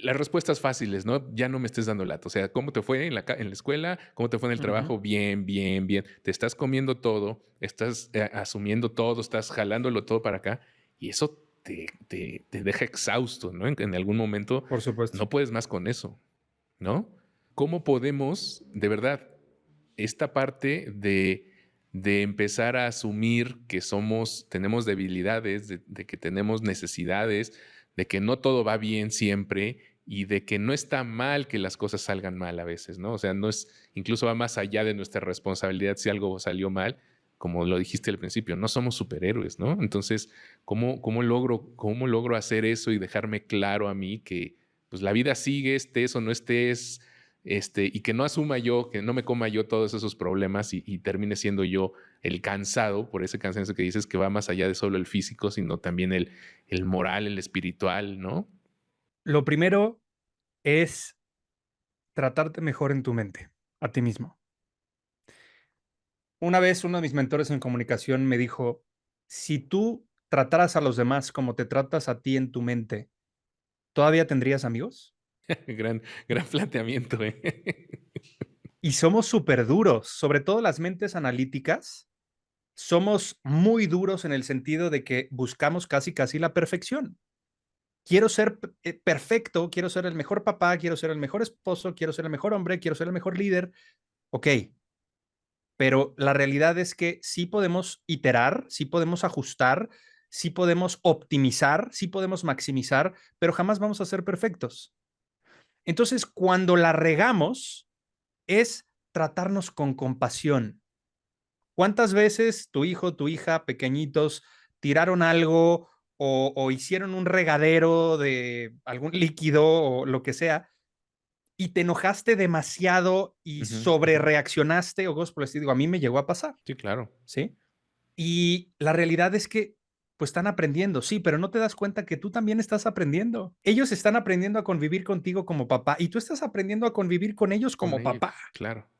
las respuestas fáciles, ¿no? Ya no me estés dando lata. O sea, ¿cómo te fue en la escuela? ¿Cómo te fue en el Ujú. trabajo? Bien, bien, bien. Te estás comiendo todo, estás asumiendo todo, estás jalándolo todo para acá y eso te deja exhausto, ¿no? En algún momento Por supuesto. no puedes más con eso, ¿no? ¿Cómo podemos, de verdad, esta parte de empezar a asumir que tenemos debilidades, de que tenemos necesidades, de que no todo va bien siempre y de que no está mal que las cosas salgan mal a veces, ¿no? O sea, no es, incluso va más allá de nuestra responsabilidad si algo salió mal, como lo dijiste al principio, no somos superhéroes, ¿no? Entonces, cómo logro hacer eso y dejarme claro a mí que pues la vida sigue, estés o no estés, y que no asuma yo, que no me coma yo todos esos problemas y termine siendo yo el cansado por ese cansancio que dices que va más allá de solo el físico, sino también el moral, el espiritual, ¿no? Lo primero es tratarte mejor en tu mente, a ti mismo. Una vez uno de mis mentores en comunicación me dijo, si tú trataras a los demás como te tratas a ti en tu mente, ¿todavía tendrías amigos? Gran planteamiento, ¿eh? Y somos súper duros, sobre todo las mentes analíticas. Somos muy duros en el sentido de que buscamos casi, casi la perfección. Quiero ser perfecto, quiero ser el mejor papá, quiero ser el mejor esposo, quiero ser el mejor hombre, quiero ser el mejor líder. Ok, pero la realidad es que sí podemos iterar, sí podemos ajustar, sí podemos optimizar, sí podemos maximizar, pero jamás vamos a ser perfectos. Entonces, cuando la regamos, es tratarnos con compasión. ¿Cuántas veces tu hijo, tu hija, pequeñitos, tiraron algo o hicieron un regadero de algún líquido o lo que sea y te enojaste demasiado y Ujú, sobre ujú. reaccionaste o cosas por el estilo? Digo, a mí me llegó a pasar, Sí, claro. ¿sí? Y la realidad es que pues están aprendiendo, sí, pero no te das cuenta que tú también estás aprendiendo. Ellos están aprendiendo a convivir contigo como papá y tú estás aprendiendo a convivir con ellos Con como ellos, papá. claro.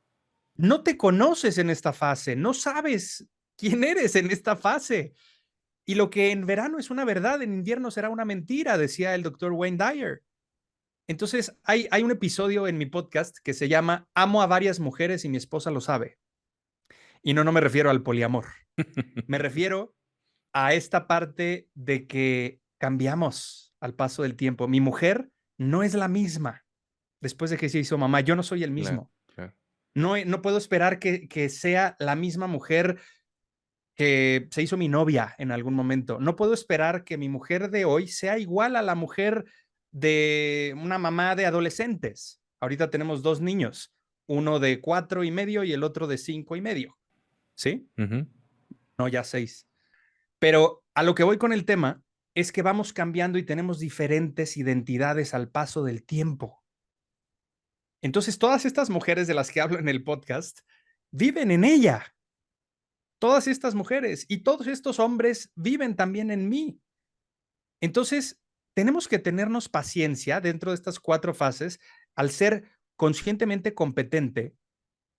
No te conoces en esta fase, no sabes quién eres en esta fase. Y lo que en verano es una verdad, en invierno será una mentira, decía el doctor Wayne Dyer. Entonces, hay un episodio en mi podcast que se llama Amo a varias mujeres y mi esposa lo sabe. Y no me refiero al poliamor. Me refiero a esta parte de que cambiamos al paso del tiempo. Mi mujer no es la misma después de que se hizo mamá. Yo no soy el Claro, mismo. claro. No puedo esperar que sea la misma mujer que se hizo mi novia en algún momento. No puedo esperar que mi mujer de hoy sea igual a la mujer de una mamá de adolescentes. Ahorita tenemos 2 niños, uno de 4 y medio y el otro de 5 y medio. ¿Sí? Ujú. No, ya 6. Pero a lo que voy con el tema es que vamos cambiando y tenemos diferentes identidades al paso del tiempo. Entonces, todas estas mujeres de las que hablo en el podcast viven en ella. Todas estas mujeres y todos estos hombres viven también en mí. Entonces, tenemos que tenernos paciencia dentro de estas 4 fases al ser conscientemente competente.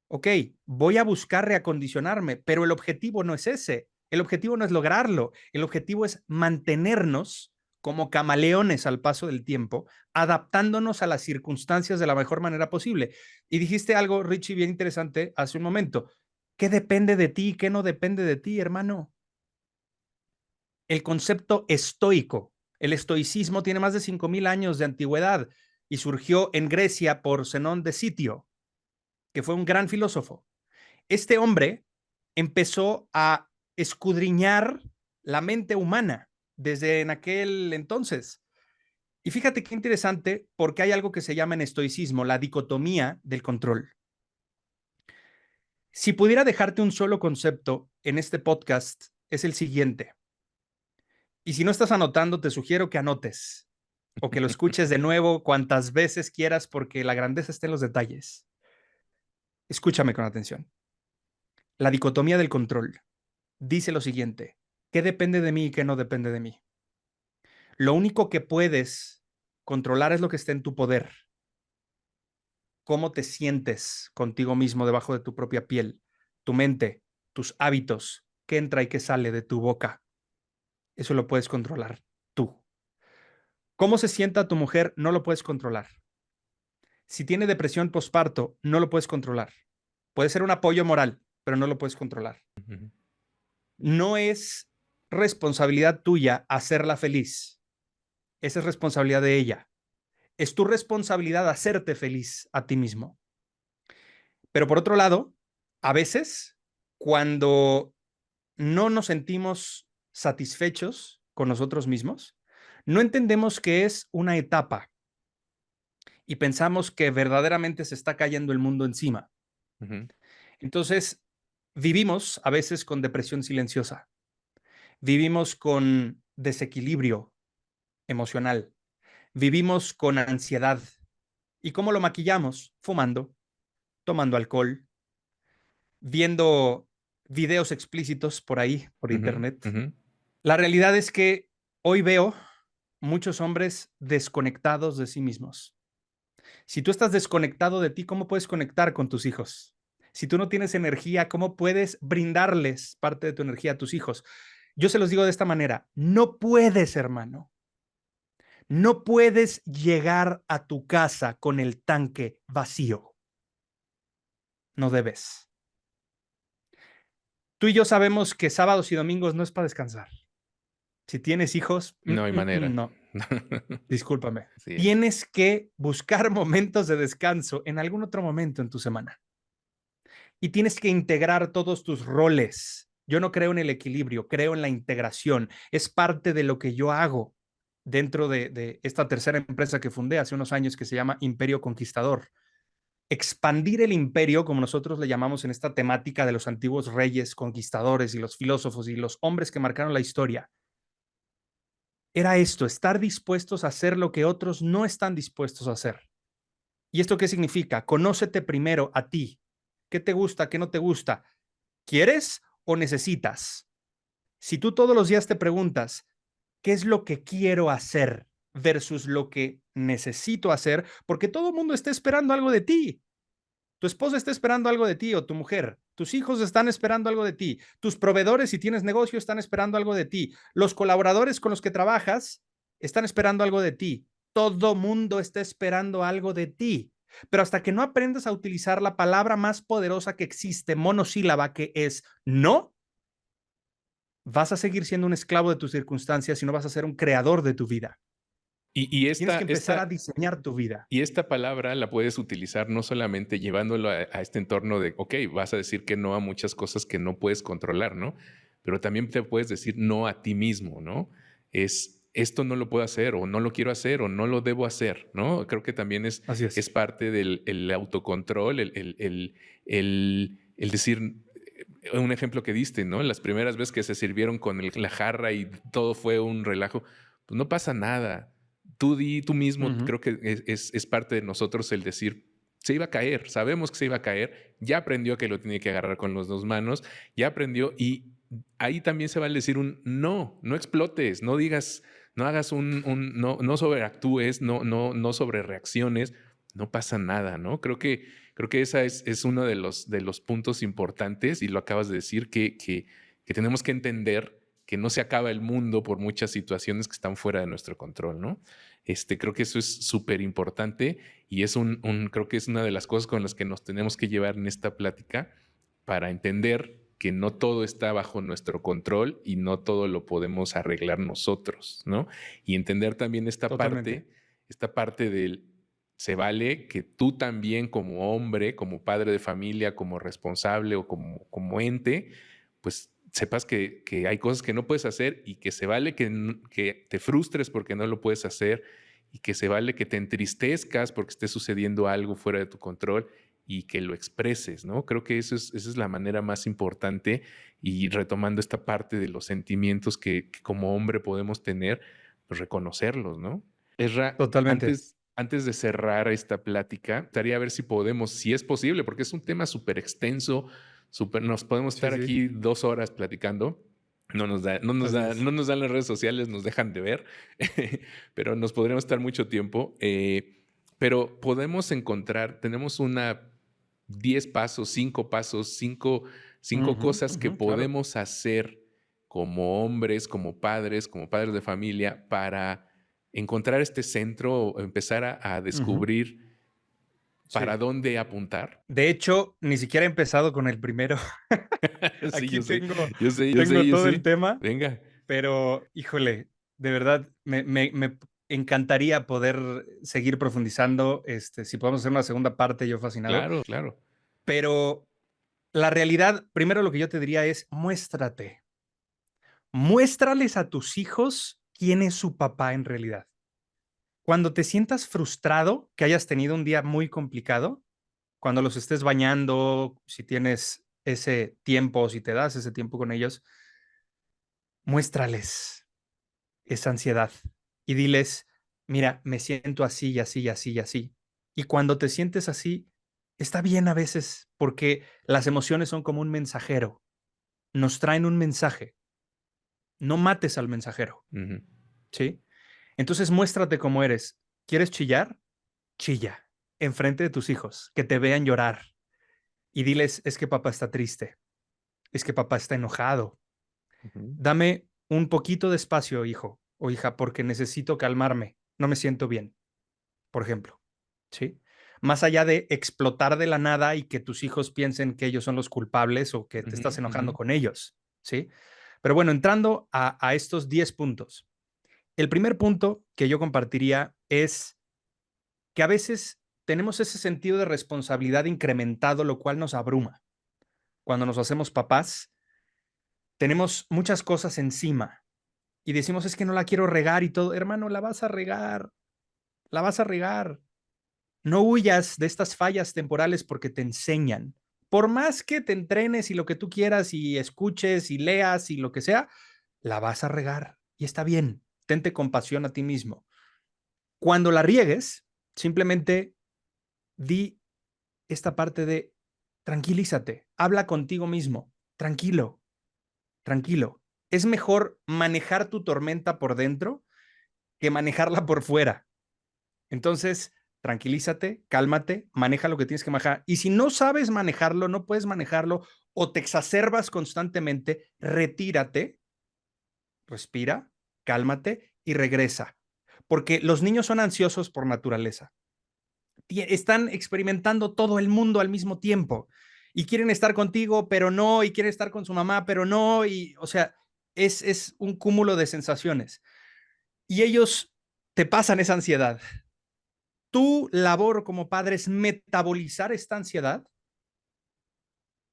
Ok, voy a buscar reacondicionarme, pero el objetivo no es ese. El objetivo no es lograrlo. El objetivo es mantenernos como camaleones al paso del tiempo, adaptándonos a las circunstancias de la mejor manera posible. Y dijiste algo, Richie, bien interesante hace un momento. ¿Qué depende de ti y qué no depende de ti, hermano? El concepto estoico. El estoicismo tiene más de 5,000 años de antigüedad y surgió en Grecia por Zenón de Sitio, que fue un gran filósofo. Este hombre empezó a escudriñar la mente humana desde en aquel entonces. Y fíjate qué interesante, porque hay algo que se llama en estoicismo la dicotomía del control. Si pudiera dejarte un solo concepto en este podcast, es el siguiente. Y si no estás anotando, te sugiero que anotes o que lo escuches de nuevo cuantas veces quieras, porque la grandeza está en los detalles. Escúchame con atención. La dicotomía del control dice lo siguiente: ¿qué depende de mí y qué no depende de mí? Lo único que puedes controlar es lo que está en tu poder. Cómo te sientes contigo mismo debajo de tu propia piel, tu mente, tus hábitos, qué entra y qué sale de tu boca. Eso lo puedes controlar tú. Cómo se sienta tu mujer, no lo puedes controlar. Si tiene depresión postparto, no lo puedes controlar. Puede ser un apoyo moral, pero no lo puedes controlar. Ujú. No es responsabilidad tuya hacerla feliz. Esa es responsabilidad de ella. Es tu responsabilidad hacerte feliz a ti mismo. Pero por otro lado, a veces, cuando no nos sentimos satisfechos con nosotros mismos, no entendemos que es una etapa y pensamos que verdaderamente se está cayendo el mundo encima. Ujú. Entonces, vivimos a veces con depresión silenciosa, vivimos con desequilibrio emocional, vivimos con ansiedad. ¿Y cómo lo maquillamos? Fumando, tomando alcohol, viendo videos explícitos por ahí, por Ujú. internet. Ujú. La realidad es que hoy veo muchos hombres desconectados de sí mismos. Si tú estás desconectado de ti, ¿cómo puedes conectar con tus hijos? Si tú no tienes energía, ¿cómo puedes brindarles parte de tu energía a tus hijos? Yo se los digo de esta manera: no puedes, hermano, no puedes llegar a tu casa con el tanque vacío. No debes. Tú y yo sabemos que sábados y domingos no es para descansar. Si tienes hijos, No hay manera. no, discúlpame. Sí es. Tienes que buscar momentos de descanso en algún otro momento en tu semana. Y tienes que integrar todos tus roles. Yo no creo en el equilibrio, creo en la integración. Es parte de lo que yo hago dentro de esta tercera empresa que fundé hace unos años, que se llama Imperio Conquistador. Expandir el imperio, como nosotros le llamamos en esta temática de los antiguos reyes conquistadores y los filósofos y los hombres que marcaron la historia, era esto: estar dispuestos a hacer lo que otros no están dispuestos a hacer. ¿Y esto qué significa? Conócete primero a ti. ¿Qué te gusta? ¿Qué no te gusta? ¿Quieres o necesitas? Si tú todos los días te preguntas, ¿qué es lo que quiero hacer versus lo que necesito hacer? Porque todo el mundo está esperando algo de ti. Tu esposa está esperando algo de ti o tu mujer. Tus hijos están esperando algo de ti. Tus proveedores, si tienes negocio, están esperando algo de ti. Los colaboradores con los que trabajas están esperando algo de ti. Todo mundo está esperando algo de ti. Pero hasta que no aprendas a utilizar la palabra más poderosa que existe, monosílaba, que es no, vas a seguir siendo un esclavo de tus circunstancias y no vas a ser un creador de tu vida. Y Tienes esta, que empezar a esta, diseñar tu vida. y esta palabra la puedes utilizar no solamente llevándolo a este entorno de, ok, vas a decir que no a muchas cosas que no puedes controlar, ¿no? Pero también te puedes decir no a ti mismo, ¿no? Esto no lo puedo hacer, o no lo quiero hacer, o no lo debo hacer, ¿no? Creo que también Así es. es parte del el autocontrol, el decir, un ejemplo que diste, ¿no? Las primeras veces que se sirvieron con la jarra y todo fue un relajo, pues no pasa nada. Tú mismo, creo que es parte de nosotros el decir, se iba a caer, sabemos que se iba a caer, ya aprendió que lo tiene que agarrar con las dos manos, ya aprendió y ahí también se va a decir un no, no explotes, no digas, no hagas no sobreactúes, no sobre reacciones, no pasa nada, ¿no? Creo que esa es uno de los puntos importantes y lo acabas de decir, que tenemos que entender que no se acaba el mundo por muchas situaciones que están fuera de nuestro control, ¿no? Creo que eso es súper importante y es creo que es una de las cosas con las que nos tenemos que llevar en esta plática para entender que no todo está bajo nuestro control y no todo lo podemos arreglar nosotros, ¿no? Y entender también Totalmente. esta parte del se vale que tú también como hombre, como padre de familia, como responsable o como ente, pues sepas que hay cosas que no puedes hacer y que se vale que te frustres porque no lo puedes hacer y que se vale que te entristezcas porque esté sucediendo algo fuera de tu control y que lo expreses, ¿no? Creo que esa es la manera más importante y retomando esta parte de los sentimientos que como hombre podemos tener, pues reconocerlos, ¿no? Esra, Totalmente. antes de cerrar esta plática, gustaría ver si podemos, si es posible, porque es un tema súper extenso, nos podemos Sí, estar sí. aquí 2 horas platicando. Así es. No nos dan las redes sociales, nos dejan de ver, pero nos podríamos estar mucho tiempo. Pero podemos encontrar, tenemos 10 pasos, 5 pasos, cinco cosas que Claro. podemos hacer como hombres, como padres de familia, para encontrar este centro, empezar a Ujú. descubrir para Sí. dónde apuntar. De hecho, ni siquiera he empezado con el primero. Sí, Aquí tengo, yo todo el sé. tema, Venga, pero híjole, de verdad, me encantaría poder seguir profundizando. Si podemos hacer una segunda parte, yo fascinado. claro, claro. Pero la realidad, primero lo que yo te diría es muéstrate. Muéstrales a tus hijos quién es su papá en realidad. Cuando te sientas frustrado, que hayas tenido un día muy complicado, cuando los estés bañando, si tienes ese tiempo, si te das ese tiempo con ellos, muéstrales esa ansiedad y diles, mira, me siento así y así y así y así. Y cuando te sientes así, está bien a veces, porque las emociones son como un mensajero, nos traen un mensaje. No mates al mensajero, Ujú. ¿sí? Entonces muéstrate cómo eres. ¿Quieres chillar? Chilla enfrente de tus hijos, que te vean llorar y diles, es que papá está triste, es que papá está enojado. Ujú. Dame un poquito de espacio, hijo o hija, porque necesito calmarme, no me siento bien, por ejemplo, ¿sí? Más allá de explotar de la nada y que tus hijos piensen que ellos son los culpables o que te Ujú, estás ujú. enojando con ellos, ¿sí? Pero bueno, entrando a estos 10 puntos. El primer punto que yo compartiría es que a veces tenemos ese sentido de responsabilidad incrementado, lo cual nos abruma. Cuando nos hacemos papás, tenemos muchas cosas encima y decimos, es que no la quiero regar y todo. Hermano, la vas a regar, la vas a regar. No huyas de estas fallas temporales porque te enseñan. Por más que te entrenes y lo que tú quieras y escuches y leas y lo que sea, la vas a regar y está bien. Tente compasión a ti mismo. Cuando la riegues, simplemente di esta parte de tranquilízate, habla contigo mismo, tranquilo, tranquilo. Es mejor manejar tu tormenta por dentro que manejarla por fuera. Entonces, tranquilízate, cálmate, maneja lo que tienes que manejar. Y si no sabes manejarlo, no puedes manejarlo o te exacerbas constantemente, retírate, respira, cálmate y regresa. Porque los niños son ansiosos por naturaleza. Están experimentando todo el mundo al mismo tiempo y quieren estar contigo, pero no, y quieren estar con su mamá, pero no, y o sea, es un cúmulo de sensaciones. Y ellos te pasan esa ansiedad. Tu labor como padre es metabolizar esta ansiedad,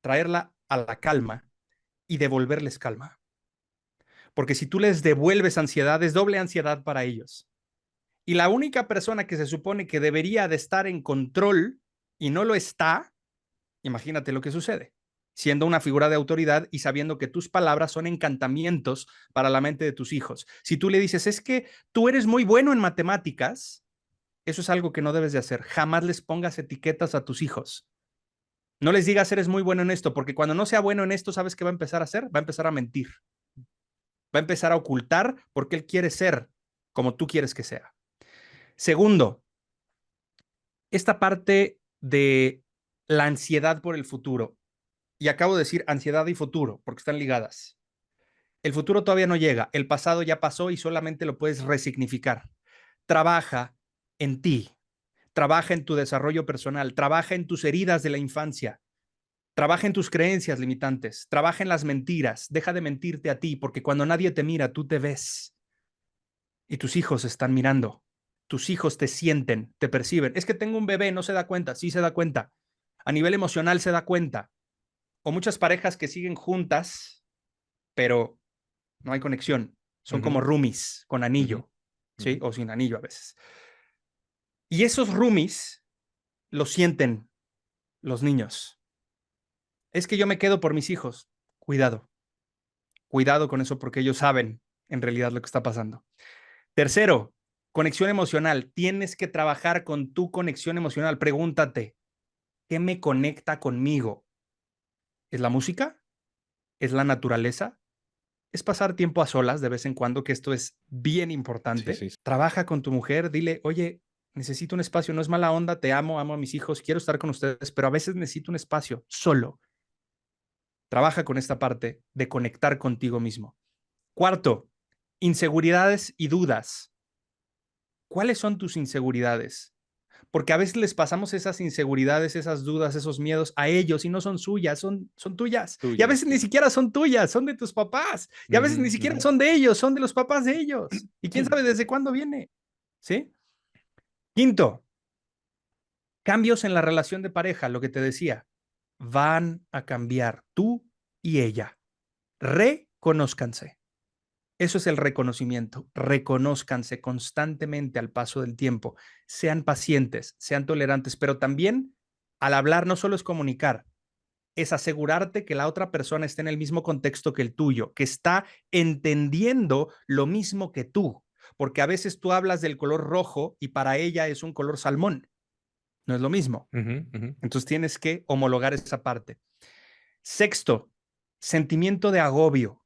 traerla a la calma y devolverles calma. Porque si tú les devuelves ansiedad, es doble ansiedad para ellos. Y la única persona que se supone que debería de estar en control y no lo está, imagínate lo que sucede, siendo una figura de autoridad y sabiendo que tus palabras son encantamientos para la mente de tus hijos. Si tú le dices, es que tú eres muy bueno en matemáticas, eso es algo que no debes de hacer. Jamás les pongas etiquetas a tus hijos. No les digas, eres muy bueno en esto, porque cuando no sea bueno en esto, ¿sabes qué va a empezar a hacer? Va a empezar a mentir. Va a empezar a ocultar porque él quiere ser como tú quieres que sea. Segundo, esta parte de la ansiedad por el futuro. Y acabo de decir ansiedad y futuro, porque están ligadas. El futuro todavía no llega, el pasado ya pasó y solamente lo puedes resignificar. Trabaja en ti, trabaja en tu desarrollo personal, trabaja en tus heridas de la infancia, trabaja en tus creencias limitantes, trabaja en las mentiras, deja de mentirte a ti, porque cuando nadie te mira, tú te ves y tus hijos están mirando. Tus hijos te sienten, te perciben. Es que tengo un bebé, no se da cuenta, sí se da cuenta. A nivel emocional se da cuenta. O muchas parejas que siguen juntas, pero no hay conexión. Son como roomies con anillo, ¿sí? O sin anillo a veces. Y esos roomies lo sienten los niños. Es que yo me quedo por mis hijos. Cuidado. Cuidado con eso porque ellos saben en realidad lo que está pasando. Tercero, conexión emocional. Tienes que trabajar con tu conexión emocional. Pregúntate, ¿qué me conecta conmigo? ¿Es la música? ¿Es la naturaleza? ¿Es pasar tiempo a solas de vez en cuando? Que esto es bien importante. Sí, sí. Trabaja con tu mujer, dile, oye, necesito un espacio, no es mala onda, te amo, amo a mis hijos, quiero estar con ustedes, pero a veces necesito un espacio solo. Trabaja con esta parte de conectar contigo mismo. Cuarto, inseguridades y dudas. ¿Cuáles son tus inseguridades? Porque a veces les pasamos esas inseguridades, esas dudas, esos miedos a ellos y no son suyas, son tuyas. Y a Tuyas, veces ni sí. siquiera son tuyas, son de tus papás. Y a veces ni siquiera son de ellos, son de los papás de ellos. Y quién sabe desde cuándo viene. ¿Sí? Quinto, cambios en la relación de pareja, lo que te decía. Van a cambiar tú y ella. Reconózcanse. Eso es el reconocimiento. Reconózcanse constantemente al paso del tiempo. Sean pacientes, sean tolerantes, pero también al hablar no solo es comunicar, es asegurarte que la otra persona esté en el mismo contexto que el tuyo, que está entendiendo lo mismo que tú, porque a veces tú hablas del color rojo y para ella es un color salmón. No es lo mismo. Entonces tienes que homologar esa parte. Sexto, sentimiento de agobio.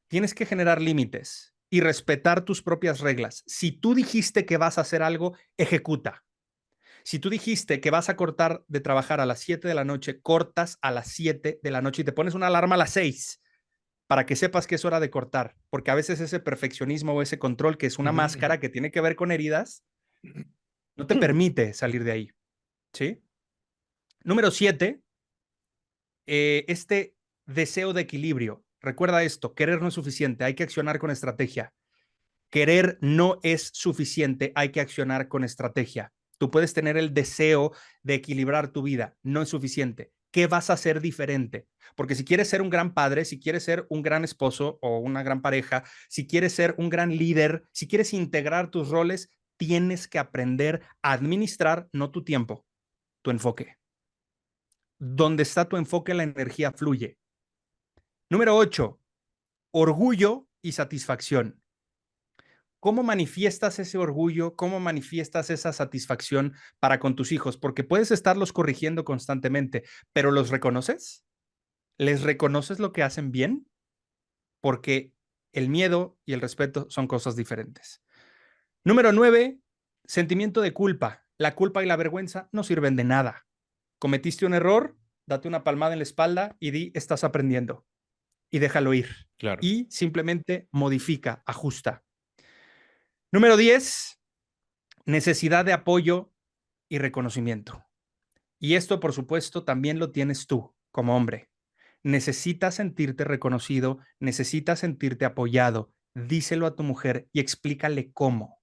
Tienes que generar límites y respetar tus propias reglas. Si tú dijiste que vas a hacer algo, ejecuta. Si tú dijiste que vas a cortar de trabajar a las 7 de la noche, cortas a las 7 de la noche y te pones una alarma a las 6 para que sepas que es hora de cortar, porque a veces ese perfeccionismo o ese control, que es una máscara que tiene que ver con heridas, no te permite salir de ahí. ¿Sí? Número 7, este deseo de equilibrio. Recuerda esto, querer no es suficiente, hay que accionar con estrategia. Querer no es suficiente, hay que accionar con estrategia. Tú puedes tener el deseo de equilibrar tu vida, no es suficiente. ¿Qué vas a hacer diferente? Porque si quieres ser un gran padre, si quieres ser un gran esposo o una gran pareja, si quieres ser un gran líder, si quieres integrar tus roles, tienes que aprender a administrar no tu tiempo, tu enfoque. Donde está tu enfoque, la energía fluye. Número 8, orgullo y satisfacción. ¿Cómo manifiestas ese orgullo? ¿Cómo manifiestas esa satisfacción para con tus hijos? Porque puedes estarlos corrigiendo constantemente, pero ¿los reconoces? ¿Les reconoces lo que hacen bien? Porque el miedo y el respeto son cosas diferentes. Número 9, sentimiento de culpa. La culpa y la vergüenza no sirven de nada. Cometiste un error, date una palmada en la espalda y di, estás aprendiendo. Y déjalo ir. Claro. Y simplemente modifica, ajusta. Número 10, necesidad de apoyo y reconocimiento. Y esto, por supuesto, también lo tienes tú como hombre. Necesitas sentirte reconocido, necesitas sentirte apoyado. Díselo a tu mujer y explícale cómo.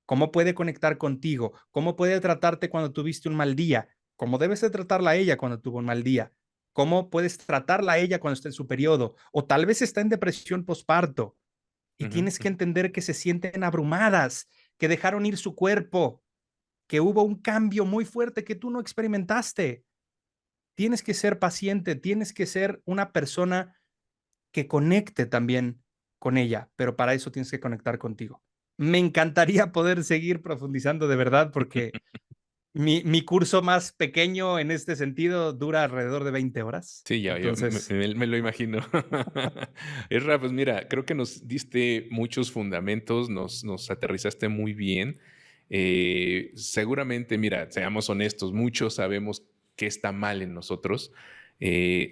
Cómo puede conectar contigo, cómo puede tratarte cuando tuviste un mal día, cómo debes de tratarla a ella cuando tuvo un mal día, cómo puedes tratarla a ella cuando está en su periodo, o tal vez está en depresión posparto y Ujú, tienes que ujú. entender que se sienten abrumadas, que dejaron ir su cuerpo, que hubo un cambio muy fuerte que tú no experimentaste. Tienes que ser paciente, tienes que ser una persona que conecte también con ella, pero para eso tienes que conectar contigo. Me encantaría poder seguir profundizando de verdad porque mi curso más pequeño en este sentido dura alrededor de 20 horas. Sí, ya, yo Entonces, me lo imagino. Esra, pues mira, creo que nos diste muchos fundamentos, nos aterrizaste muy bien. Seguramente, mira, seamos honestos, muchos sabemos qué está mal en nosotros.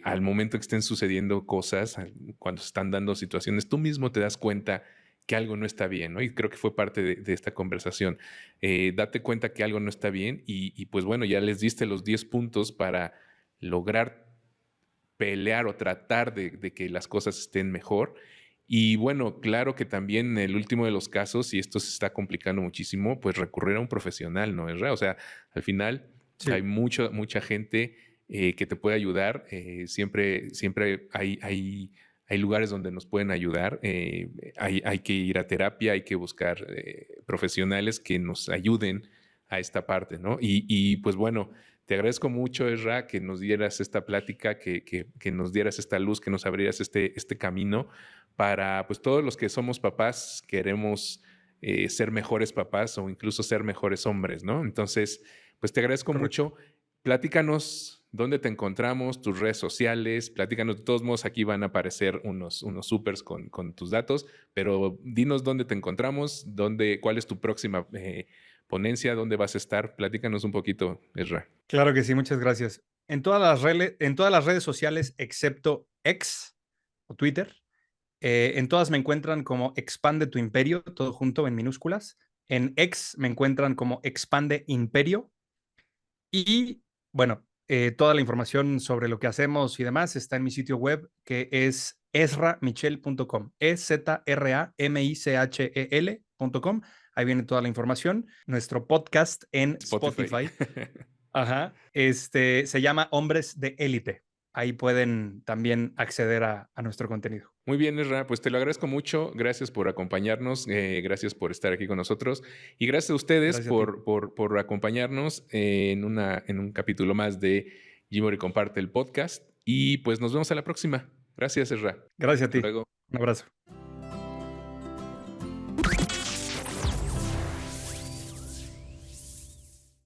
Al momento que estén sucediendo cosas, cuando se están dando situaciones, tú mismo te das cuenta que algo no está bien, ¿no? Y creo que fue parte de esta conversación. Date cuenta que algo no está bien y pues bueno, ya les diste los 10 puntos para lograr pelear o tratar de que las cosas estén mejor. Y bueno, claro que también en el último de los casos, si esto se está complicando muchísimo, pues recurrir a un profesional, ¿no es verdad? O sea, al final hay sí, mucha gente que te puede ayudar. Siempre hay lugares donde nos pueden ayudar. Hay que ir a terapia, hay que buscar profesionales que nos ayuden a esta parte, ¿no? Y pues bueno, te agradezco mucho, Esra, que nos dieras esta plática, que nos dieras esta luz, que nos abrieras este camino para, pues, todos los que somos papás, queremos ser mejores papás o incluso ser mejores hombres, ¿no? Entonces, pues te agradezco correcto. mucho. Platícanos dónde te encontramos, tus redes sociales, platícanos. De todos modos, aquí van a aparecer unos supers con tus datos, pero dinos dónde te encontramos, cuál es tu próxima ponencia, dónde vas a estar. Platícanos un poquito, Esra. Claro que sí, muchas gracias. En todas las redes sociales excepto X o Twitter, en todas me encuentran como Expande tu Imperio, todo junto en minúsculas. En X me encuentran como Expande Imperio. Y bueno, toda la información sobre lo que hacemos y demás está en mi sitio web que es ezramichel.com, ezramichel.com. Ahí viene toda la información. Nuestro podcast en Spotify. Spotify, ajá, se llama Hombres de Élite. Ahí pueden también acceder a nuestro contenido. Muy bien, Esra, pues te lo agradezco mucho. Gracias por acompañarnos, gracias por estar aquí con nosotros y gracias a ustedes Gracias a ti. por acompañarnos en un capítulo más de Jimmy Comparte el podcast. Y pues nos vemos a la próxima. Gracias, Esra. Gracias a Hasta ti. luego. Un abrazo.